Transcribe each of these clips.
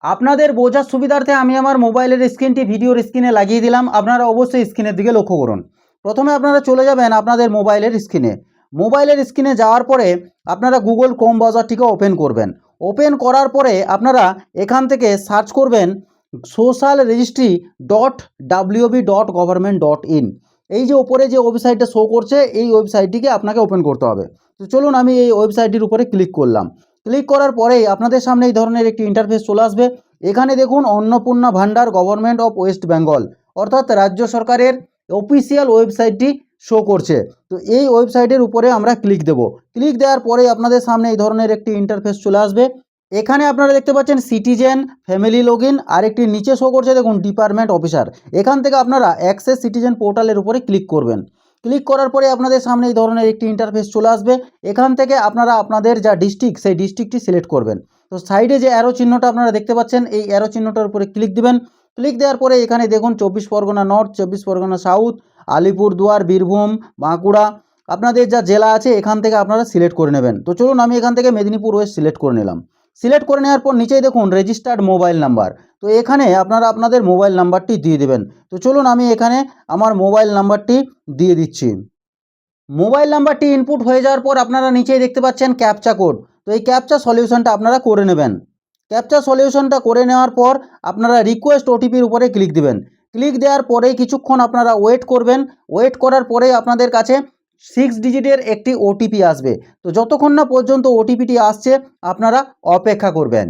আপনাদের বোঝার সুবিধার্থে আমি আমার মোবাইলের স্ক্রিনটি ভিডিওর স্ক্রিনে লাগিয়ে দিলাম। আপনারা অবশ্যই স্ক্রিনের দিকে লক্ষ্য করুন। প্রথমে আপনারা চলে যাবেন আপনাদের মোবাইলের স্ক্রিনে। মোবাইলের স্ক্রিনে যাওয়ার পরে আপনারা গুগল ক্রোম ব্রাউজারটিকে ওপেন করবেন। ওপেন করার পরে আপনারা এখান থেকে সার্চ করবেন সোশ্যাল রেজিস্ট্রি .wb.government.in। এই যে ওপরে যে ওয়েবসাইটটা শো করছে এই ওয়েবসাইটটিকে আপনাকে ওপেন করতে হবে। তো চলুন আমি এই ওয়েবসাইটটির উপরে ক্লিক করলাম। ক্লিক করার পরেই আপনাদের সামনে এই ধরনের একটি ইন্টারফেস চলে আসবে। এখানে দেখুন অন্নপূর্ণা ভান্ডার গভর্নমেন্ট অফ ওয়েস্ট বেঙ্গল, অর্থাৎ রাজ্য সরকারের অফিসিয়াল ওয়েবসাইটটি শো করছে। তো এই ওয়েবসাইটের উপরে আমরা ক্লিক দেব। ক্লিক দেওয়ার পরে আপনাদের সামনে এই ধরনের একটি ইন্টারফেস চলে আসবে। এখানে আপনারা দেখতে পাচ্ছেন সিটিজেন, ফ্যামিলি লগ ইন, আর একটি নিচে শো করছে দেখুন ডিপার্টমেন্ট অফিসার। এখান থেকে আপনারা অ্যাক্সেস সিটিজেন পোর্টালের উপরে ক্লিক করবেন। ক্লিক করার পরে আপনাদের সামনে এই ধরনের একটি ইন্টারফেস চলে আসবে। এখান থেকে আপনারা আপনাদের যা ডিস্ট্রিক্ট সেই ডিস্ট্রিক্টটি সিলেক্ট করবেন। তো সাইডে যে অ্যারো চিহ্নটা আপনারা দেখতে পাচ্ছেন এই অ্যারো চিহ্নটার উপরে ক্লিক দিবেন। ক্লিক দেওয়ার পরে এখানে দেখুন 24 পরগনা নর্থ, 24 পরগনা সাউথ, আলিপুরদুয়ার, বীরভূম, বাঁকুড়া আপনাদের যা জেলা আছে এখান থেকে আপনারা সিলেক্ট করে নেবেন। তো চলুন আমি এখান থেকে মেদিনীপুর ওয়েস্ট সিলেক্ট করে নিলাম। সিলেক্ট করে নেওয়ার পর নিচেই দেখুন রেজিস্টার্ড মোবাইল নাম্বার। তো এখানে আপনারা আপনাদের মোবাইল নাম্বারটি দিয়ে দেবেন। তো চলুন আমি এখানে আমার মোবাইল নাম্বারটি দিয়ে দিচ্ছি। মোবাইল নাম্বারটি ইনপুট হয়ে যাওয়ার পর আপনারা নিচেই দেখতে পাচ্ছেন ক্যাপচা কোড। তো এই ক্যাপচা সলিউশনটা আপনারা করে নেবেন। ক্যাপচা সলিউশনটা করে নেওয়ার পর আপনারা রিকোয়েস্ট ওটিপির উপরে ক্লিক দিবেন। ক্লিক দেওয়ার পরেই কিছুক্ষণ আপনারা ওয়েট করবেন। ওয়েট করার পরেই আপনাদের কাছে 6 ডিজিটের একটি ওটিপি আসবে। তো যতক্ষণ না পর্যন্ত ওটিপিটি আসছে আপনারা অপেক্ষা করবেন।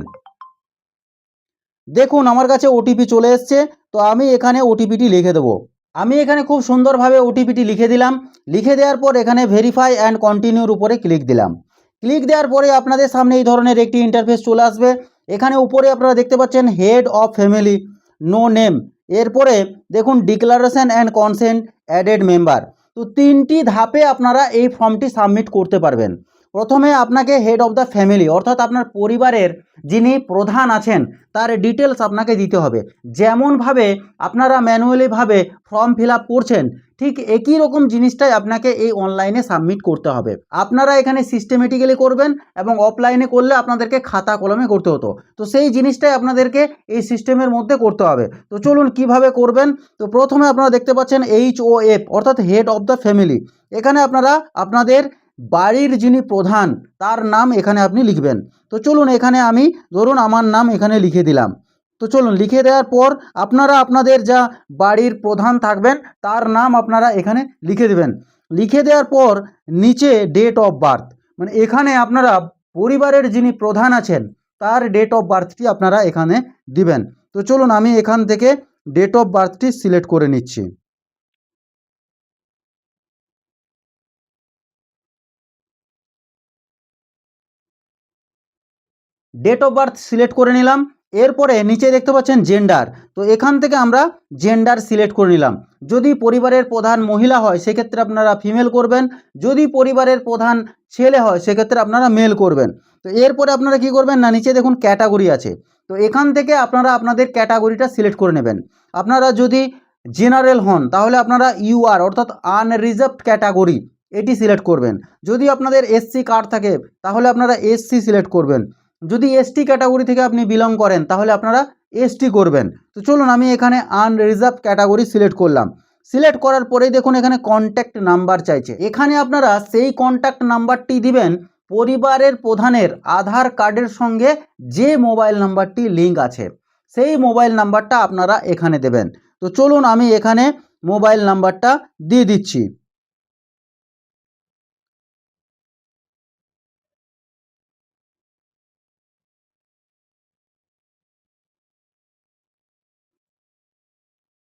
দেখুন আমার কাছে ওটিপি চলে এসছে। তো আমি এখানে ওটিপিটি লিখে দেবো। আমি এখানে খুব সুন্দরভাবে ওটিপিটি লিখে দিলাম। লিখে দেওয়ার পর এখানে ভেরিফাই অ্যান্ড কন্টিনিউর উপরে ক্লিক দিলাম। ক্লিক দেওয়ার পরে আপনাদের সামনে এই ধরনের একটি ইন্টারফেস চলে আসবে। এখানে উপরে আপনারা দেখতে পাচ্ছেন head of family, no name. এরপরে দেখুন declaration and consent added member. তো 3টি ধাপে আপনারা এই ফর্মটি সাবমিট করতে পারবেন। প্রথমে আপনাকে হেড অফ দ্য ফ্যামিলি অর্থাৎ আপনার পরিবারের যিনি প্রধান আছেন তার ডিটেলস আপনাকে দিতে হবে। যেমনভাবে আপনারা ম্যানুয়ালিভাবে ফর্ম ফিল আপ করছেন ঠিক একই রকম জিনিসটাই আপনাকে এই অনলাইনে সাবমিট করতে হবে। আপনারা এখানে সিস্টেমেটিক্যালি করবেন এবং অফলাইনে করলে আপনাদেরকে খাতা কলমে করতে হতো। তো সেই জিনিসটাই আপনাদেরকে এই সিস্টেমের মধ্যে করতে হবে। তো চলুন কিভাবে করবেন। তো প্রথমে আপনারা দেখতে পাচ্ছেন HOF অর্থাৎ হেড অফ দ্য ফ্যামিলি। এখানে আপনারা আপনাদের বাড়ির যিনি প্রধান তার নাম এখানে আপনি লিখবেন। তো চলুন এখানে আমি ধরুন আমার নাম এখানে লিখে দিলাম। তো চলুন লিখে দেওয়ার পর আপনারা আপনাদের যা বাড়ির প্রধান থাকবেন তার নাম আপনারা এখানে লিখে দেবেন। লিখে দেওয়ার পর নিচে ডেট অফ বার্থ মানে এখানে আপনারা পরিবারের যিনি প্রধান আছেন তার ডেট অফ বার্থটি আপনারা এখানে দিবেন। তো চলুন আমি এখান থেকে ডেট অফ বার্থটি সিলেক্ট করে নিচ্ছি। ডেট অফ বার্থ সিলেক্ট করে নিলাম। এরপরে নিচে দেখতে পাচ্ছেন জেন্ডার। তো এখান থেকে আমরা জেন্ডার সিলেক্ট করে নিলাম। যদি পরিবারের প্রধান মহিলা হয় সেক্ষেত্রে আপনারা ফিমেল করবেন, যদি পরিবারের প্রধান ছেলে হয় সেক্ষেত্রে আপনারা মেল করবেন। তো এরপরে আপনারা কি করবেন না নিচে দেখুন ক্যাটাগরি আছে। তো এখান থেকে আপনারা আপনাদের ক্যাটাগরিটা সিলেক্ট করে নেবেন। আপনারা যদি জেনারেল হন তাহলে আপনারা UR অর্থাৎ আনরিজার্ভড ক্যাটাগরি এটি সিলেক্ট করবেন। যদি আপনাদের SC কার্ড থাকে তাহলে আপনারা SC সিলেক্ট করবেন। যদি ST ক্যাটাগরি থেকে আপনি বিলং করেন তাহলে আপনারা ST করবেন। তো চলুন আমি এখানে আনরিজার্ভ ক্যাটাগরি সিলেক্ট করলাম। সিলেক্ট করার পরেই দেখুন এখানে কন্ট্যাক্ট নাম্বার চাইছে। এখানে আপনারা সেই কন্ট্যাক্ট নাম্বারটি দিবেন পরিবারের প্রধানের আধার কার্ডের সঙ্গে যে মোবাইল নাম্বারটি লিঙ্ক আছে সেই মোবাইল নাম্বারটা আপনারা এখানে দেবেন। তো চলুন আমি এখানে মোবাইল নাম্বারটা দিয়ে দিচ্ছি।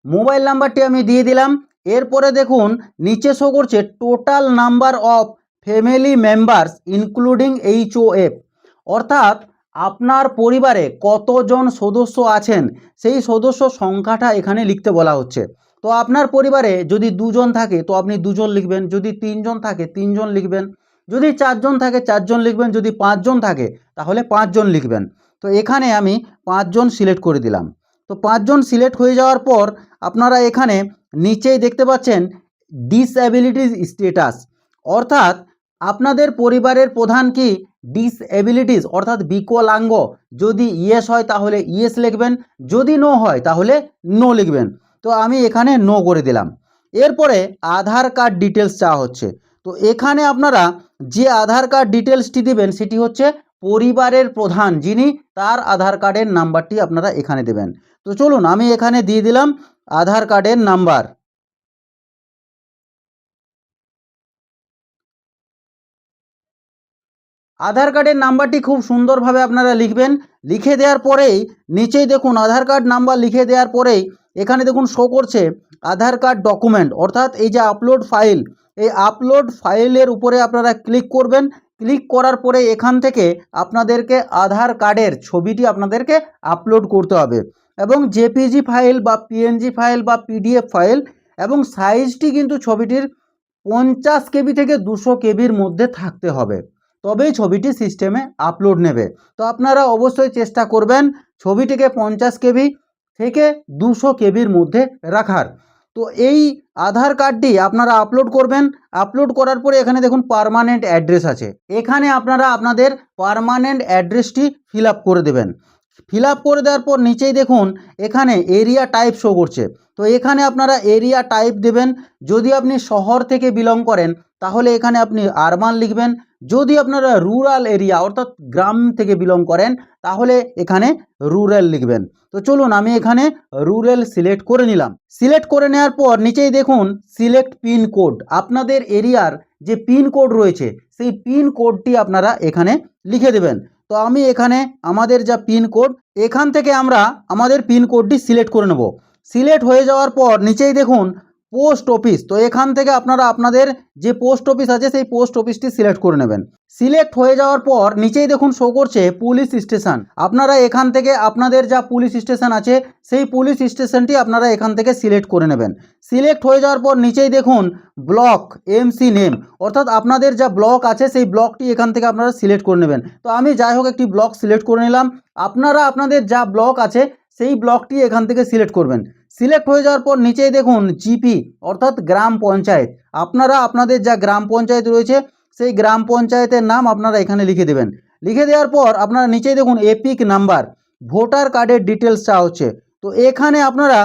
মোবাইল নাম্বারটি আমি দিয়ে দিলাম। এরপরে দেখুন নিচে শো করছে total number of family members including HOF অর্থাৎ আপনার পরিবারে কতজন সদস্য আছেন সেই সদস্য সংখ্যাটা এখানে লিখতে বলা হচ্ছে। তো আপনার পরিবারে যদি 2 জন থাকে তো আপনি 2 জন লিখবেন, যদি 3 জন থাকে 3 জন লিখবেন, যদি 4 জন থাকে 4 জন লিখবেন, যদি 5 জন থাকে তাহলে 5 জন লিখবেন। তো এখানে আমি 5 জন সিলেক্ট করে দিলাম। তো 5 জন সিলেক্ট হয়ে যাওয়ার পর আপনারা এখানে নিচেই দেখতে পাচ্ছেন ডিসএবিলিটি স্ট্যাটাস অর্থাৎ আপনাদের পরিবারের প্রধান কি ডিসএবিলিটিস অর্থাৎ বিকলাঙ্গ, যদি ইয়েস হয় তাহলে ইয়েস লিখবেন, যদি নো হয় তাহলে নো লিখবেন। তো আমি এখানে নো করে দিলাম। এরপরে আধার কার্ড ডিটেলস চাওয়া হচ্ছে। তো এখানে আপনারা যে আধার কার্ড ডিটেলসটি দেবেন সেটি হচ্ছে পরিবারের প্রধান যিনি, তার আধার কার্ডের নাম্বারটি আপনারা এখানে দেবেন। তো চলুন আমি এখানে দিয়ে দিলাম আধার কার্ডের নাম্বার। আধার কার্ডের নাম্বারটি খুব সুন্দরভাবে আপনারা লিখবেন। লিখে দেওয়ার পরেই নিচেই দেখুন আধার কার্ড নাম্বার লিখে দেওয়ার পরেই এখানে দেখুন শো করছে আধার কার্ড ডকুমেন্ট, অর্থাৎ এই যে আপলোড ফাইল, এই আপলোড ফাইলের উপরে আপনারা ক্লিক করবেন। ক্লিক করার পরে এখান থেকে আপনাদেরকে আধার কার্ডের ছবিটি আপনাদেরকে আপলোড করতে হবে, এবং জেপিজি ফাইল বা পিএনজি ফাইল বা পিডিএফ ফাইল, এবং সাইজটি কিন্তু ছবিটির 50 কেবি থেকে 200 কেবির মধ্যে থাকতে হবে, তবেই ছবিটি সিস্টেমে আপলোড নেবে। তো আপনারা অবশ্যই চেষ্টা করবেন ছবিটিকে 50 কেবি থেকে 200 কেবির মধ্যে রাখার। তো এই আধার কার্ডটি আপনারা আপলোড করবেন। আপলোড করার পরে এখানে দেখুন পার্মানেন্ট অ্যাড্রেস আছে, এখানে আপনারা আপনাদের পার্মানেন্ট অ্যাড্রেসটি ফিল আপ করে দেবেন। ফিল আপ করে দেওয়ার পর নিচেই দেখুন এখানে এরিয়া টাইপ শো করছে। তো এখানে আপনারা এরিয়া টাইপ দেবেন। যদি আপনি শহর থেকে বিলং করেন তাহলে এখানে আপনি আরবান লিখবেন। যদি আপনারা রুরাল এরিয়া অর্থাৎ গ্রাম থেকে বিলং করেন তাহলে এখানে রুরাল লিখবেন। তো চলুন আমি এখানে রুরাল সিলেক্ট করে নিলাম। সিলেক্ট করে নেওয়ার পর নিচেই দেখুন সিলেক্ট পিন কোড, আপনাদের এরিয়ার যে পিন কোড রয়েছে সেই পিন কোডটি আপনারা এখানে লিখে দেবেন। তো আমি এখানে আমাদের যা পিন কোড, এখান থেকে আমরা আমাদের পিন কোডটি সিলেক্ট করে নেব। সিলেক্ট হয়ে যাওয়ার পর নিচেই দেখুন পোস্ট অফিস, তো এখান থেকে আপনারা আপনাদের যে পোস্ট অফিস আছে সেই পোস্ট অফিসটি সিলেক্ট করে নেবেন। সিলেক্ট হয়ে যাওয়ার পর নিচেই দেখুন শো করছে পুলিশ স্টেশন, আপনারা এখান থেকে আপনাদের যা পুলিশ স্টেশন আছে সেই পুলিশ স্টেশনটি আপনারা এখান থেকে সিলেক্ট করে নেবেন। সিলেক্ট হয়ে যাওয়ার পর নিচেই দেখুন ব্লক এমসি নেম, অর্থাৎ আপনাদের যা ব্লক আছে সেই ব্লকটি এখান থেকে আপনারা সিলেক্ট করে নেবেন। তো আমি যাই হোক একটি ব্লক সিলেক্ট করে নিলাম। আপনারা আপনাদের যা ব্লক আছে সেই ব্লকটি এখান থেকে সিলেক্ট করবেন। সিলেক্ট হয়ে যাওয়ার পর নিচেই দেখুন জিপি অর্থাৎ গ্রাম পঞ্চায়েত, আপনারা আপনাদের যা গ্রাম পঞ্চায়েত রয়েছে সেই গ্রাম পঞ্চায়েতের নাম আপনারা এখানে লিখে দেবেন। লিখে দেওয়ার পর আপনারা নিচেই দেখুন এপিক নাম্বার, ভোটার কার্ডের ডিটেলস চাওয়া হচ্ছে। তো এখানে আপনারা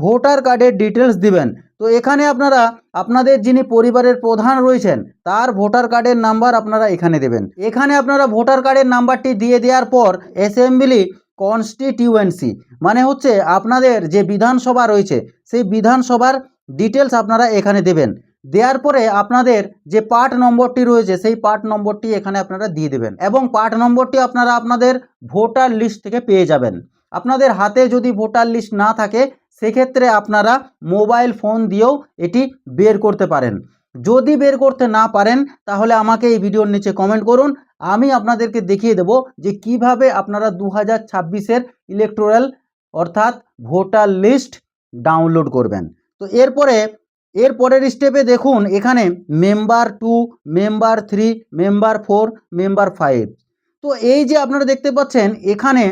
ভোটার কার্ডের ডিটেলস দিবেন। তো এখানে আপনারা আপনাদের যিনি পরিবারের প্রধান রয়েছেন তার ভোটার কার্ডের নাম্বার আপনারা এখানে দেবেন। এখানে আপনারা ভোটার কার্ডের নাম্বারটি দিয়ে দেওয়ার পর অ্যাসেম্বলি কনস্টিটিউয়েন্সি মানে হচ্ছে আপনাদের যে বিধানসভা রয়েছে সেই বিধানসভার ডিটেলস আপনারা এখানে দেবেন। দেওয়ার পরে আপনাদের যে পার্ট নম্বরটি রয়েছে সেই পার্ট নম্বরটি এখানে আপনারা দিয়ে দেবেন, এবং পার্ট নম্বরটি আপনারা আপনাদের ভোটার লিস্ট থেকে পেয়ে যাবেন। আপনাদের হাতে যদি ভোটার লিস্ট না থাকে সেক্ষেত্রে আপনারা মোবাইল ফোন দিয়েও এটি বের করতে পারেন। যদি বের করতে না পারেন তাহলে আমাকে এই ভিডিওর নিচে কমেন্ট করুন, আমি আপনাদেরকে দেখিয়ে দেব যে কিভাবে আপনারা 2026-এর ইলেকটোরাল অর্থাৎ ভোটার লিস্ট ডাউনলোড করবেন। তো এরপরের স্টেপে দেখুন এখানে মেম্বার 2, মেম্বার 3, মেম্বার 4, মেম্বার 5। তো এই যে আপনারা দেখতে পাচ্ছেন এখানে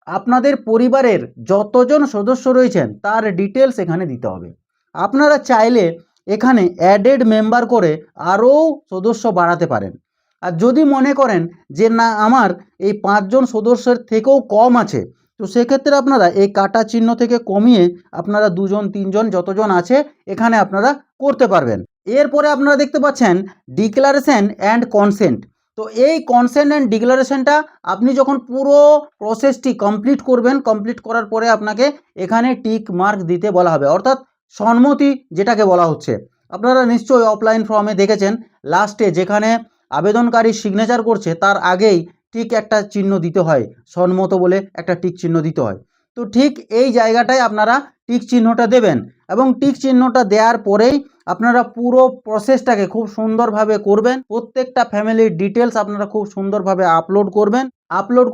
আপনাদের পরিবারের যতজন সদস্য রয়েছেন তার ডিটেলস এখানে দিতে হবে। আপনারা চাইলে এখানে অ্যাডেড মেম্বার করে আরও সদস্য বাড়াতে পারেন। আর যদি মনে করেন যে না আমার এই 5জন সদস্যের থেকেও কম আছে, তো সেক্ষেত্রে আপনারা এই কাটা চিহ্ন থেকে কমিয়ে আপনারা 2জন 3জন যতজন আছে এখানে আপনারা করতে পারবেন। এরপরে আপনারা দেখতে পাচ্ছেন ডিক্লারেশন অ্যান্ড কনসেন্ট। তো এই কনসেন্ট অ্যান্ড ডিক্লারেশনটা আপনি যখন পুরো প্রসেসটি কমপ্লিট করবেন, কমপ্লিট করার পরে আপনাকে এখানে টিক মার্ক দিতে বলা হবে, অর্থাৎ সম্মতি যেটাকে বলা হচ্ছে। আপনারা নিশ্চয়ই অফলাইন ফর্মে দেখেছেন লাস্টে যেখানে আবেদনকারী সিগনেচার করছে তার আগেই ঠিক একটা চিহ্ন দিতে হয়, সম্মত বলে একটা টিক চিহ্ন দিতে হয়। তো ঠিক এই জায়গাটায় আপনারা টিক চিহ্নটা দেবেন, এবং টিক চিহ্নটা দেওয়ার পরেই আপনারা পুরো প্রসেসটাকে খুব সুন্দরভাবে করবেন। প্রত্যেকটা ফ্যামিলির ডিটেলস আপনারা খুব সুন্দরভাবে আপলোড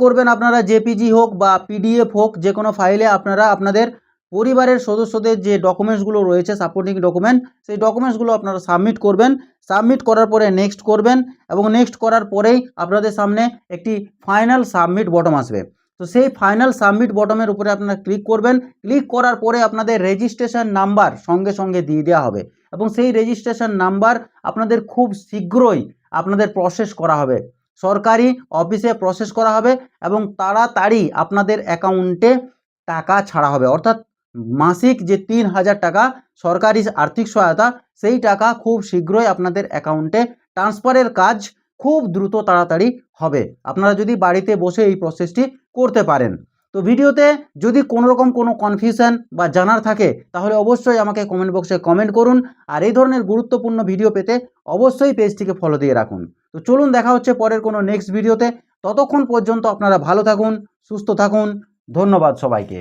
করবেন আপনারা জেপিজি হোক বা পিডিএফ হোক, যে কোনো ফাইলে আপনারা আপনাদের পরিবারের সদস্যদের যে ডকুমেন্টসগুলো রয়েছে সাপোর্টিং ডকুমেন্ট সেই ডকুমেন্টসগুলো আপনারা সাবমিট করবেন। সাবমিট করার পরে নেক্সট করবেন, এবং নেক্সট করার পরেই আপনাদের সামনে একটি ফাইনাল সাবমিট বটম আসবে। তো সেই ফাইনাল সাবমিট বটমের উপরে আপনারা ক্লিক করবেন। ক্লিক করার পরে আপনাদের রেজিস্ট্রেশন নাম্বার সঙ্গে সঙ্গে দিয়ে দেওয়া হবে, এবং সেই রেজিস্ট্রেশন নাম্বার আপনাদের খুব শীঘ্রই আপনাদের প্রসেস করা হবে। সরকারি অফিসে প্রসেস করা হবে এবং তাড়াতাড়ি আপনাদের অ্যাকাউন্টে টাকা ছাড়া হবে। অর্থাৎ মাসিক যে 3,000 টাকা সরকারি আর্থিক সহায়তা, সেই টাকা খুব শীঘ্রই আপনাদের অ্যাকাউন্টে ট্রান্সফারের কাজ খুব দ্রুত তাড়াতাড়ি হবে, আপনারা যদি বাড়িতে বসে এই প্রসেসটি করতে পারেন। তো ভিডিওতে যদি কোনো রকম কোনো কনফিউশন বা জানার থাকে তাহলে অবশ্যই আমাকে কমেন্ট বক্সে কমেন্ট করুন। আর এই ধরনের গুরুত্বপূর্ণ ভিডিও পেতে অবশ্যই পেজটিকে ফলো দিয়ে রাখুন। তো চলুন দেখা হচ্ছে পরের কোনো নেক্সট ভিডিওতে। ততক্ষণ পর্যন্ত আপনারা ভালো থাকুন, সুস্থ থাকুন। ধন্যবাদ সবাইকে।